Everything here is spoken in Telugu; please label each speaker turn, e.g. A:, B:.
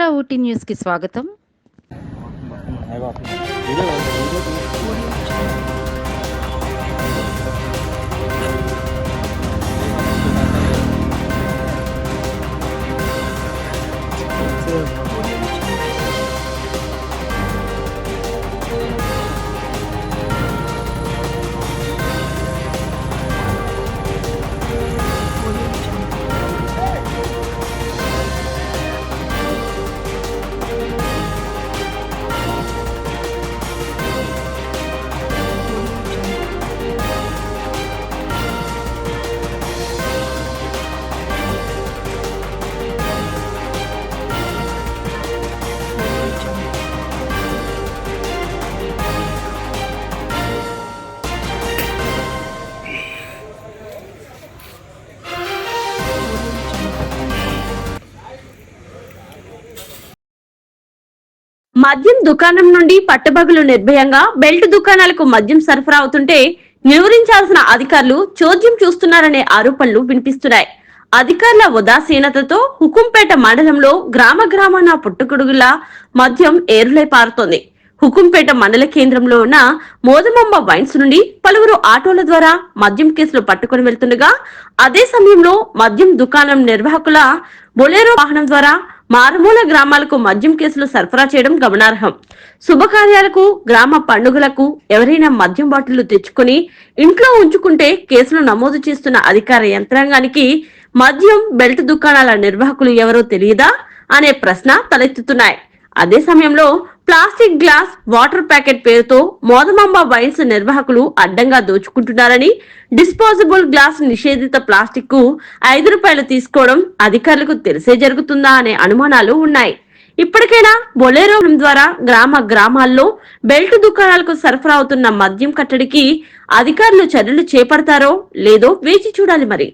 A: మన ఊటీ న్యూస్ కి స్వాగతం.
B: మద్యం దుకాణం నుండి పట్టపగలు నిర్భయంగా బెల్ట్ దుకాణాలకు మద్యం సరఫరా అవుతుంటే నిలువరించాల్సిన అధికారులు చోద్యం చూస్తున్నారనే ఆరోపణలు వినిపిస్తున్నాయి. అధికారుల ఉదాసీనతతో హుకుంపేట మండలంలో గ్రామాన పుట్టుకొడుగులా మద్యం ఏరులై పారుతోంది. హుకుంపేట మండల కేంద్రంలో ఉన్న మోదమాంబ వైన్స్ నుండి పలువురు ఆటోల ద్వారా మద్యం కేసులు పట్టుకుని వెళ్తుండగా, అదే సమయంలో మద్యం దుకాణం నిర్వాహకుల బొలెరో వాహనం ద్వారా మారుమూల గ్రామాలకు మద్యం కేసులు సరఫరా చేయడం గమనార్హం. శుభకార్యాలకు, గ్రామ పండుగలకు ఎవరైనా మద్యం బాటిళ్లు తెచ్చుకుని ఇంట్లో ఉంచుకుంటే కేసులు నమోదు చేస్తున్న అధికార యంత్రాంగానికి మద్యం బెల్ట్ దుకాణాల నిర్వాహకులు ఎవరో తెలియదా అనే ప్రశ్న తలెత్తుతున్నాయి. అదే సమయంలో ప్లాస్టిక్ గ్లాస్, వాటర్ ప్యాకెట్ పేరుతో మోదమాంబ వైన్స్ నిర్వాహకులు అడ్డంగా దోచుకుంటున్నారని, డిస్పోజబుల్ గ్లాస్ నిషేధిత ప్లాస్టిక్ కు ₹5 తీసుకోవడం అధికారులకు తెలిసే జరుగుతుందా అనే అనుమానాలు ఉన్నాయి. ఇప్పటికైనా బొలెరో ద్వారా గ్రామాల్లో బెల్ట్ దుకాణాలకు సరఫరా అవుతున్న మద్యం కట్టడికి అధికారులు చర్యలు చేపడతారో లేదో వేచి చూడాలి మరి.